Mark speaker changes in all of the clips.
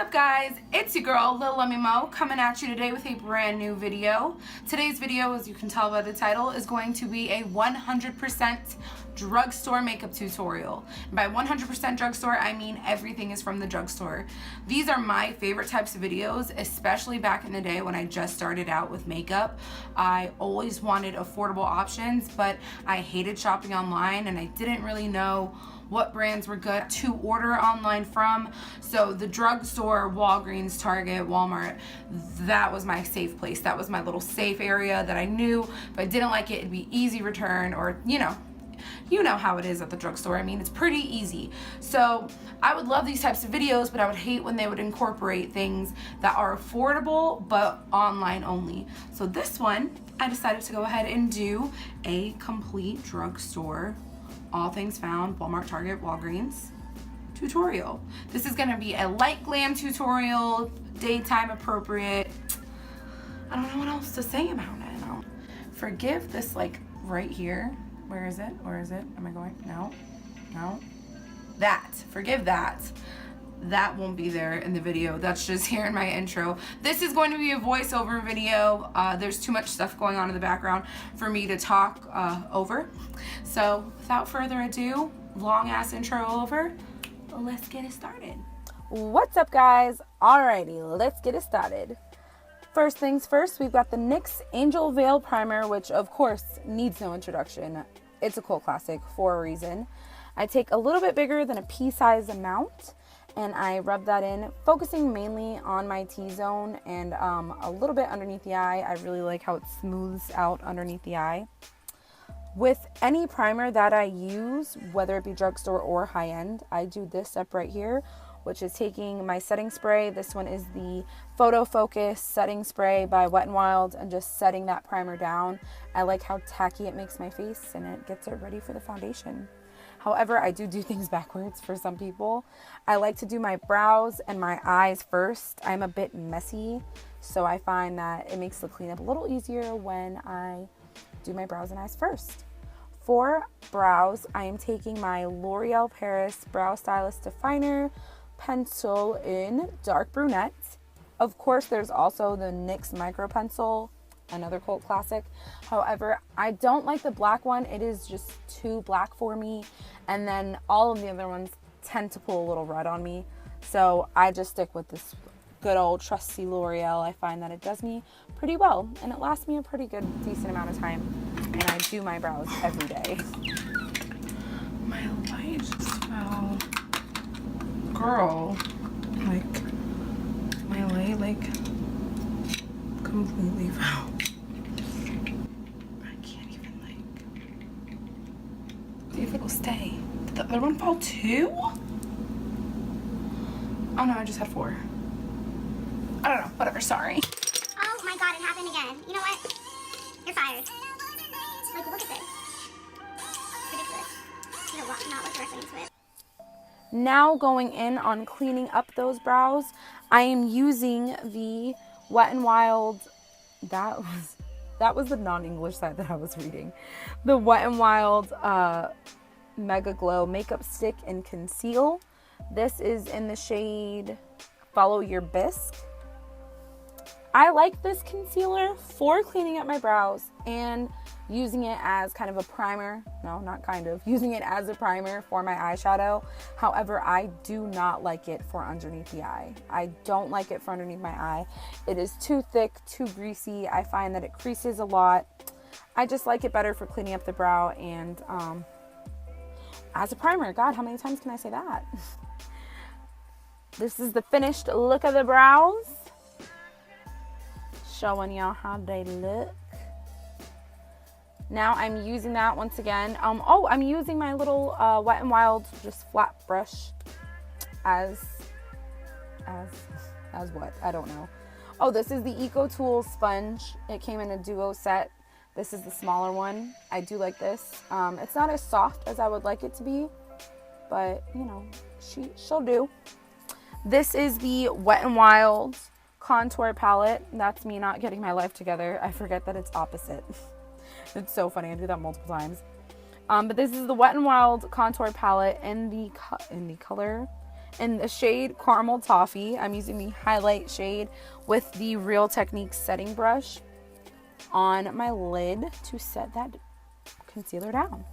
Speaker 1: up, guys? It's your girl Lil Lemmy Mo coming at you today with a brand new video. Today's video, as you can tell by the title, is going to be a 100% drugstore makeup tutorial. And by 100% drugstore, I mean everything is from the drugstore. These are my favorite types of videos, especially back in the day when I just started out with makeup. I always wanted affordable options, but I hated shopping online and I didn't really know what brands were good to order online from. So the drugstore, Walgreens, Target, Walmart, that was my safe place. That was my little safe area that I knew if I didn't like it, it'd be easy return, or you know how it is at the drugstore. I mean, it's pretty easy. So I would love these types of videos, but I would hate when they would incorporate things that are affordable but online only. So this one, I decided to go ahead and do a complete drugstore, all things found, Walmart, Target, Walgreens tutorial. This is gonna be a light glam tutorial, daytime appropriate. I don't know what else to say about it. Forgive this, like right here. Where is it? Where is it? Am I going? No. That. Forgive that. That won't be there in the video. That's just here in my intro. This is going to be a voiceover video. There's too much stuff going on in the background for me to talk over. So without further ado, long ass intro over, let's get it started.
Speaker 2: What's up, guys? Alrighty, let's get it started. First things first, we've got the NYX Angel Veil Primer, which of course needs no introduction. It's a cult classic for a reason. I take a little bit bigger than a pea-size amount and I rub that in, focusing mainly on my T-zone and a little bit underneath the eye. I really like how it smooths out underneath the eye. With any primer that I use, whether it be drugstore or high-end, I do this step right here, which is taking my setting spray. This one is the Photo Focus setting spray by Wet n Wild, and just setting that primer down. I like how tacky it makes my face and it gets it ready for the foundation. However, I do things backwards for some people. I like to do my brows and my eyes first. I'm a bit messy, so I find that it makes the cleanup a little easier when I do my brows and eyes first. For brows, I am taking my L'Oreal Paris Brow Stylist Definer pencil in dark brunette. Of course, there's also the NYX Micro Pencil, another cult classic. However, I don't like the black one. It is just too black for me. And then all of the other ones tend to pull a little red on me. So I just stick with this good old trusty L'Oreal. I find that it does me pretty well and it lasts me a pretty good, decent amount of time. And I do my brows every day.
Speaker 1: My light just fell. Girl, like, my light, like, completely fell. I can't even, like, see if it will stay. Did the other one fall too? Oh no, I just had 4. I don't know, whatever, sorry.
Speaker 3: Oh my god, it happened again. You know what? You're fired. Like, look at this. It's ridiculous. You know what? Not look directly into it.
Speaker 2: Now going in on cleaning up those brows, I am using the Wet n Wild, that was the non-English side that I was reading. The Wet n Wild Mega Glow Makeup Stick and Conceal. This is in the shade Follow Your Bisque. I like this concealer for cleaning up my brows and using it as kind of a primer. No, not kind of. Using it as a primer for my eyeshadow. However, I do not like it for underneath the eye. I don't like it for underneath my eye. It is too thick, too greasy. I find that it creases a lot. I just like it better for cleaning up the brow and as a primer. God, how many times can I say that? This is the finished look of the brows. Showing y'all how they look. Now I'm using that once again. I'm using my little Wet n Wild just flat brush as what? I don't know. Oh, this is the Eco Tools sponge. It came in a duo set. This is the smaller one. I do like this. It's not as soft as I would like it to be, but you know, she'll do. This is the Wet n Wild contour palette. That's me not getting my life together. I forget that it's opposite. It's so funny. I do that multiple times. But this is the Wet n Wild contour palette in the color in the shade Caramel Toffee. I'm using the highlight shade with the Real Techniques setting brush on my lid to set that concealer down.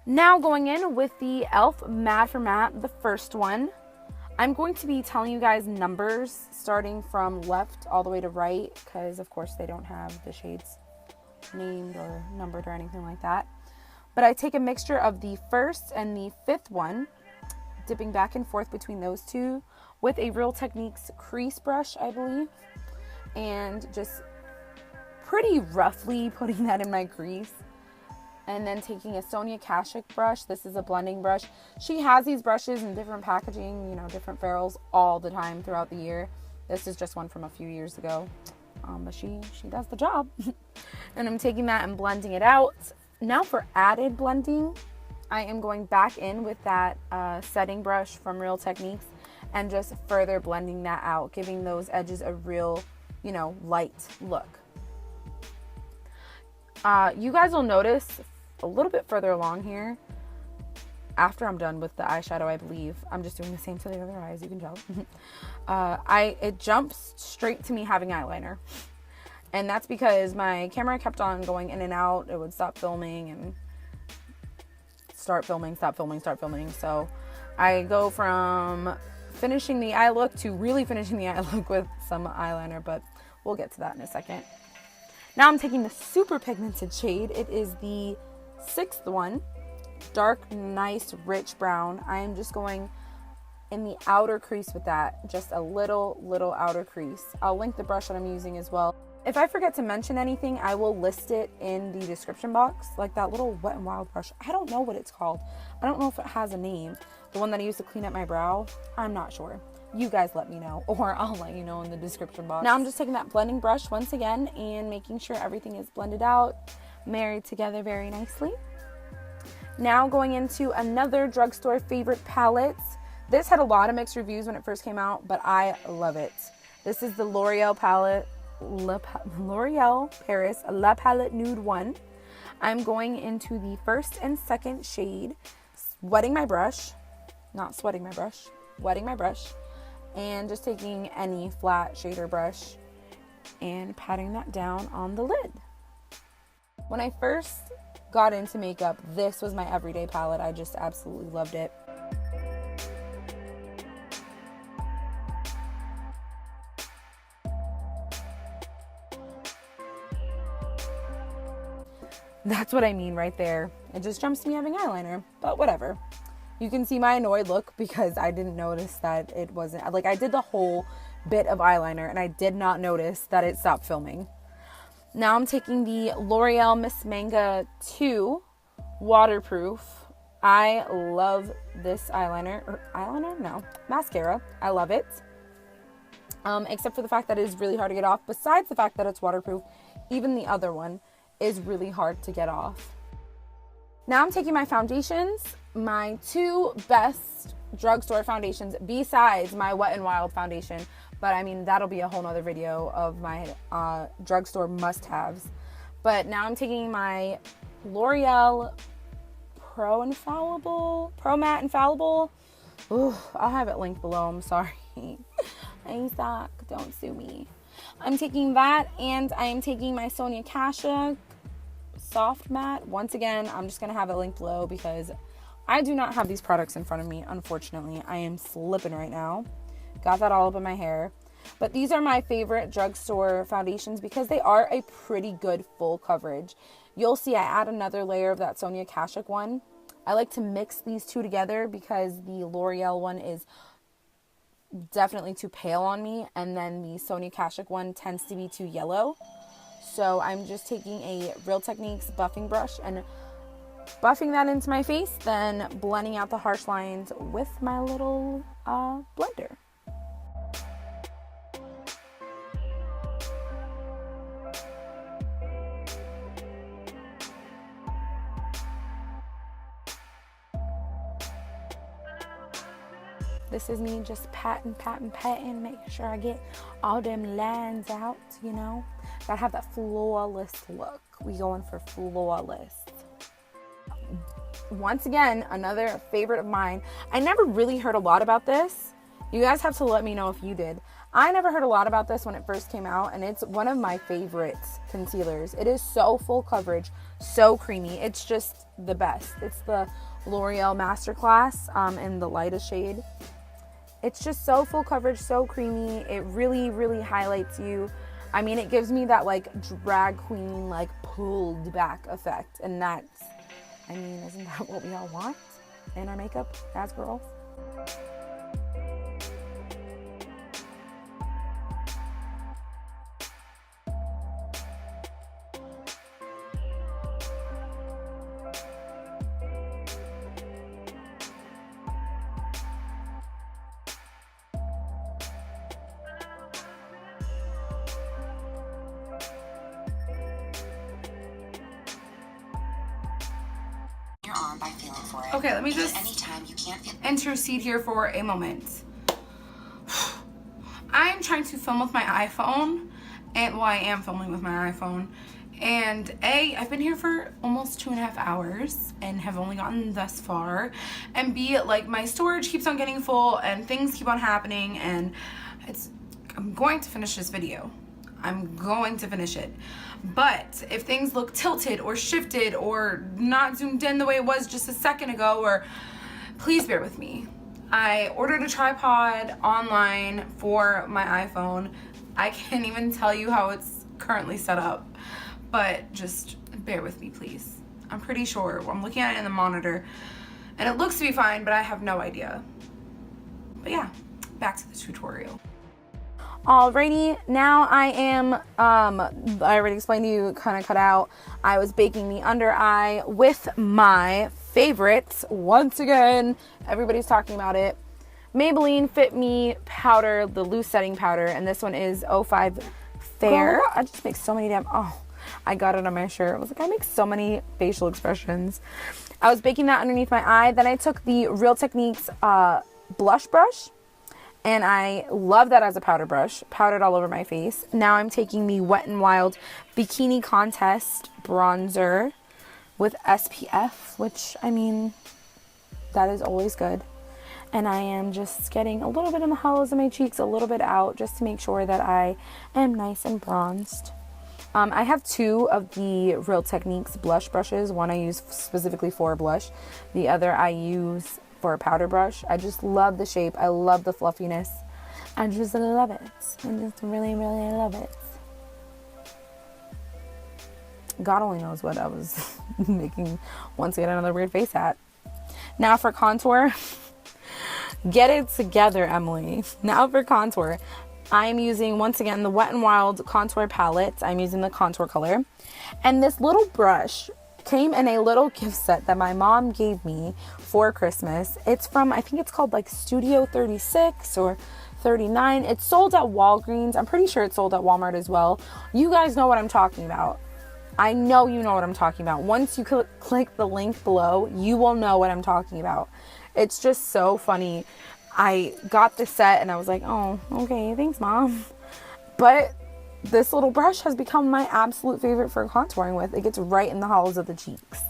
Speaker 2: Now going in with the e.l.f. Matte for Matte, the first one. I'm going to be telling you guys numbers starting from left all the way to right, because of course they don't have the shades named or numbered or anything like that. But I take a mixture of the first and the fifth one, dipping back and forth between those two with a Real Techniques crease brush, I believe, and just pretty roughly putting that in my crease. And then taking a Sonia Kashuk brush. This is a blending brush. She has these brushes in different packaging, you know, different ferrules all the time throughout the year. This is just one from a few years ago. But she does the job. And I'm taking that and blending it out. Now for added blending, I am going back in with that setting brush from Real Techniques and just further blending that out, giving those edges a real, you know, light look. You guys will notice a little bit further along here, after I'm done with the eyeshadow, I believe, I'm just doing the same to the other eye, as you can tell. It jumps straight to me having eyeliner. And that's because my camera kept on going in and out. It would stop filming and start filming, stop filming, start filming. So I go from finishing the eye look to really finishing the eye look with some eyeliner, but we'll get to that in a second. Now I'm taking the super pigmented shade. It is the sixth one, dark, nice, rich brown. I am just going in the outer crease with that, just a little outer crease. I'll link the brush that I'm using as well. If I forget to mention anything, I will list it in the description box, like that little Wet n Wild brush. I don't know what it's called. I don't know if it has a name. The one that I use to clean up my brow, I'm not sure. You guys let me know, or I'll let you know in the description box. Now I'm just taking that blending brush once again and making sure everything is blended out, married together very nicely. Now going into another drugstore favorite palette. This had a lot of mixed reviews when it first came out, but I love it. This is the L'Oreal palette, L'Oreal Paris La Palette Nude 1. I'm going into the first and second shade, wetting my brush, not sweating my brush, wetting my brush, and just taking any flat shader brush and patting that down on the lid. When I first got into makeup, this was my everyday palette. I just absolutely loved it. That's what I mean right there. It just jumps to me having eyeliner, but whatever. You can see my annoyed look because I didn't notice that it wasn't, like, I did the whole bit of eyeliner and I did not notice that it stopped filming. Now I'm taking the L'Oreal Miss Manga 2 waterproof. I love this mascara. I love it. Except for the fact that it is really hard to get off. Besides the fact that it's waterproof, even the other one is really hard to get off. Now I'm taking my foundations, my two best drugstore foundations besides my Wet n Wild foundation. But I mean, that'll be a whole nother video of my drugstore must-haves. But now I'm taking my L'Oreal Pro Matte Infallible. Ooh, I'll have it linked below, I'm sorry. I suck, don't sue me. I'm taking that, and I am taking my Sonia Kashuk Soft Matte. Once again, I'm just gonna have it linked below because I do not have these products in front of me, unfortunately. I am slipping right now. Got that all up in my hair. But these are my favorite drugstore foundations because they are a pretty good full coverage. You'll see I add another layer of that Sonia Kashuk one. I like to mix these two together because the L'Oreal one is definitely too pale on me, and then the Sonia Kashuk one tends to be too yellow. So I'm just taking a Real Techniques buffing brush and buffing that into my face, then blending out the harsh lines with my little blender. This is me just patting, making sure I get all them lines out, you know. Gotta have that flawless look. We going for flawless. once again, another favorite of mine. I never really heard a lot about this. You guys have to let me know if you did. I never heard a lot about this when it first came out, and it's one of my favorite concealers. It is so full coverage, so creamy. It's just the best. It's the L'Oreal Masterclass in the lightest shade. It's just so full coverage, so creamy. It really, really highlights you. I mean, it gives me that like drag queen, like pulled back effect. And that's, I mean, isn't that what we all want in our makeup as girls?
Speaker 4: By feeling for it.
Speaker 1: Okay, let me just
Speaker 4: anytime you can't feel
Speaker 1: intercede here for a moment. I'm trying to film with my iPhone, and well, I am filming with my iPhone, and I've been here for almost 2.5 hours and have only gotten thus far, and B, like my storage keeps on getting full and things keep on happening, and I'm going to finish this video. I'm going to finish it. But if things look tilted or shifted or not zoomed in the way it was just a second ago, or please bear with me. I ordered a tripod online for my iPhone. I can't even tell you how it's currently set up, but just bear with me, please. I'm pretty sure. I'm looking at it in the monitor and it looks to be fine, but I have no idea. But yeah, back to the tutorial.
Speaker 2: Alrighty, now I am, I already explained to you, kind of cut out. I was baking the under eye with my favorites. Once again, everybody's talking about it. Maybelline Fit Me powder, the loose setting powder, and this one is 05 Fair. I just make so many I got it on my shirt. I was like, I make so many facial expressions. I was baking that underneath my eye. Then I took the Real Techniques blush brush. And I love that as a powder brush. Powdered all over my face. Now I'm taking the Wet n Wild Bikini Contest bronzer with SPF, which, I mean, that is always good. And I am just getting a little bit in the hollows of my cheeks, a little bit out, just to make sure that I am nice and bronzed. I have 2 of the Real Techniques blush brushes. One I use specifically for blush. The other I use for a powder brush. I just love the shape. I love the fluffiness. I just love it. I just really, really love it. God only knows what I was making once again another weird face at. Now for contour. Get it together, Emily. Now for contour. I am using, once again, the Wet n Wild contour palette. I'm using the contour color. And this little brush came in a little gift set that my mom gave me for Christmas. It's from, I think it's called like Studio 36 or 39. It's sold at Walgreens. I'm pretty sure it's sold at Walmart as well. You guys know what I'm talking about. I know you know what I'm talking about. Once you click the link below, you will know what I'm talking about. It's just so funny. I got the set and I was like, oh, okay, thanks, Mom. But this little brush has become my absolute favorite for contouring with. It gets right in the hollows of the cheeks.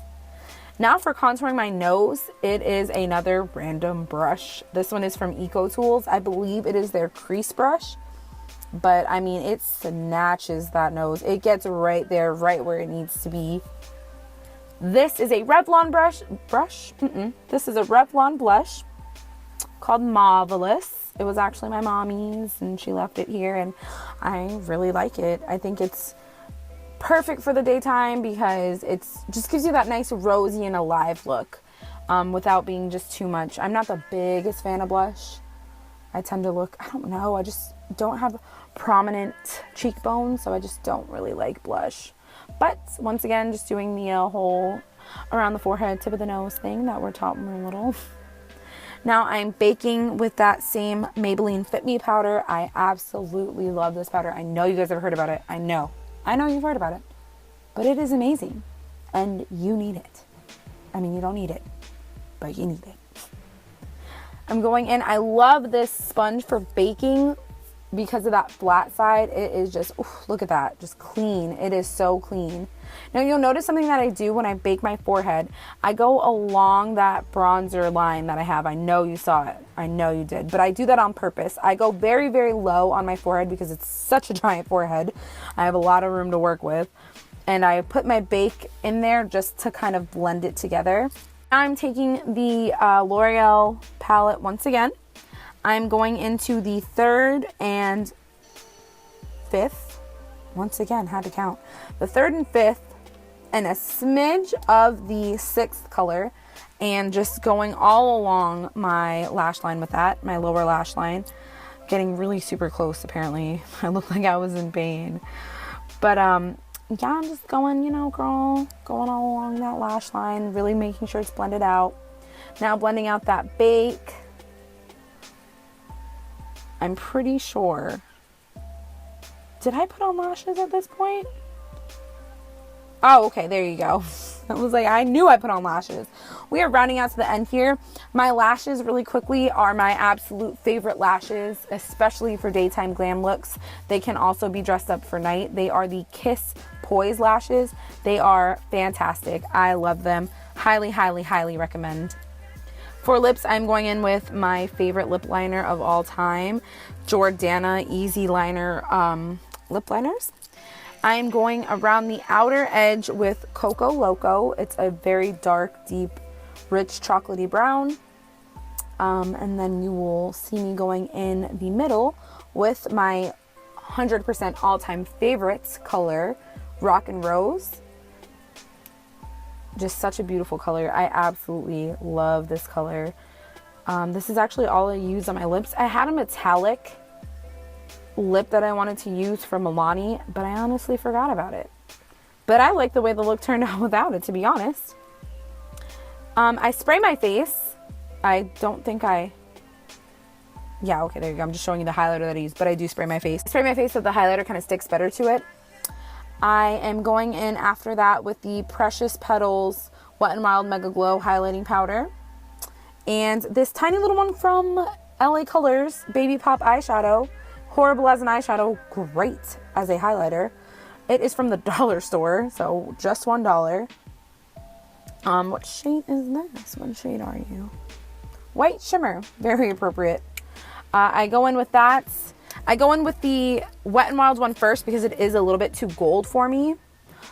Speaker 2: Now for contouring my nose, it is another random brush. This one is from Eco Tools. I believe it is their crease brush. But I mean, it snatches that nose. It gets right there, right where it needs to be. This is a Revlon This is a Revlon blush called Marvelous. It was actually my mommy's and she left it here and I really like it. I think it's perfect for the daytime because it's just gives you that nice rosy and alive look without being just too much. I'm not the biggest fan of blush. I tend to look, I don't know, I just don't have prominent cheekbones, so I just don't really like blush. But once again, just doing the whole around the forehead, tip of the nose thing that we're taught when we're little. Now I'm baking with that same Maybelline Fit Me powder. I absolutely love this powder. I know you guys have heard about it. I know you've heard about it. But it is amazing. And you need it. I mean, you don't need it, but you need it. I'm going in. I love this sponge for baking because of that flat side, it is just, oof, look at that, just clean. It is so clean. Now you'll notice something that I do when I bake my forehead. I go along that bronzer line that I have. I know you saw it. I know you did. But I do that on purpose. I go very, very low on my forehead because it's such a giant forehead. I have a lot of room to work with. And I put my bake in there just to kind of blend it together. Now I'm taking the L'Oreal palette once again. I'm going into the 3rd and 5th. Once again, had to count. The 3rd and 5th and a smidge of the 6th color, and just going all along my lash line with that, my lower lash line. Getting really super close, apparently. I looked like I was in pain. But yeah, I'm just going, you know, girl, going all along that lash line, really making sure it's blended out. Now blending out that bake. I'm pretty sure. Did I put on lashes at this point? Oh, okay, there you go. I was like, I knew I put on lashes. We are rounding out to the end here. My lashes, really quickly, are my absolute favorite lashes, especially for daytime glam looks. They can also be dressed up for night. They are the Kiss Poise lashes. They are fantastic. I love them. Highly, highly, highly recommend. For lips, I'm going in with my favorite lip liner of all time, Jordana Easy Liner lip liners. I'm going around the outer edge with Coco Loco. It's a very dark, deep, rich chocolatey brown. And then you will see me going in the middle with my 100% all-time favorites color, Rock and Rose. Just such a beautiful color. I absolutely love this color. This is actually all I use on my lips. I had a metallic lip that I wanted to use for Milani, but I honestly forgot about it. But I like the way the look turned out without it, to be honest. I spray my face. I don't think I... Yeah, okay, there you go. I'm just showing you the highlighter that I use, but I do spray my face. I spray my face so the highlighter kind of sticks better to it. I am going in after that with the Precious Petals Wet n Wild Mega Glow Highlighting Powder. And this tiny little one from LA Colors, Baby Pop Eyeshadow. Horrible as an eyeshadow, great as a highlighter. It is from the dollar store, so just $1. What shade is this? What shade are you? White Shimmer, very appropriate. I go in with that. I go in with the Wet n Wild one first because it is a little bit too gold for me.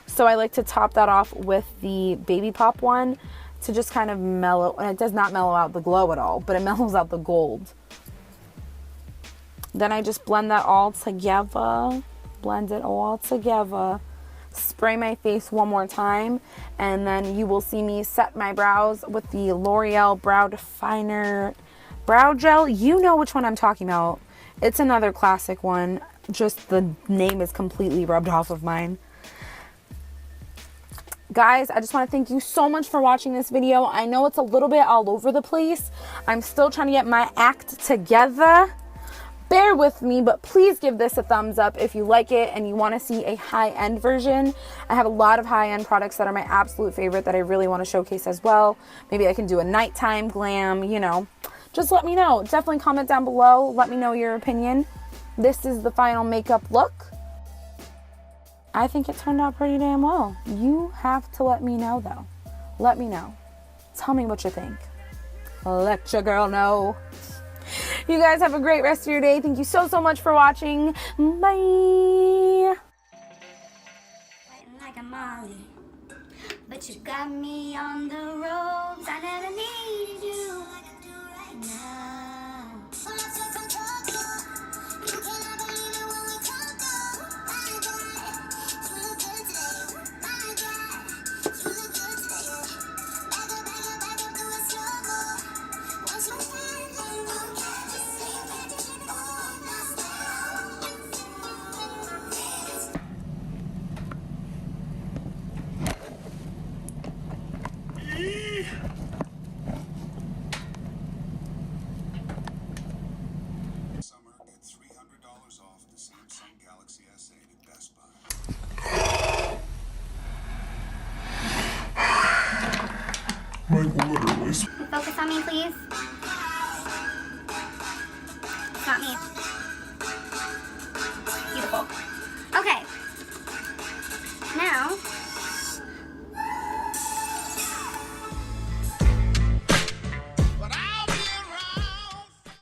Speaker 2: So I like to top that off with the Baby Pop one to just kind of mellow. And it does not mellow out the glow at all, but it mellows out the gold. Then I just blend that all together. Blend it all together. Spray my face one more time. And then you will see me set my brows with the L'Oreal Brow Definer Brow Gel. You know which one I'm talking about. It's another classic one. Just the name is completely rubbed off of mine. Guys, I just want to thank you so much for watching this video. I know it's a little bit all over the place. I'm still trying to get my act together. Bear with me, but please give this a thumbs up if you like it and you want to see a high-end version. I have a lot of high-end products that are my absolute favorite that I really want to showcase as well. Maybe I can do a nighttime glam, you know. Just let me know. Definitely comment down below. Let me know your opinion. This is the final makeup look. I think it turned out pretty damn well. You have to let me know, though. Let me know. Tell me what you think. Let your girl know. You guys have a great rest of your day. Thank you so, so much for watching. Bye.
Speaker 3: Like a Molly, but you got me on the ropes. I never needed you like I do right now.
Speaker 5: Summer, get $300 off the Samsung Galaxy S8 at Best Buy.
Speaker 6: Like literally.
Speaker 3: Focus on me, please. It's not me.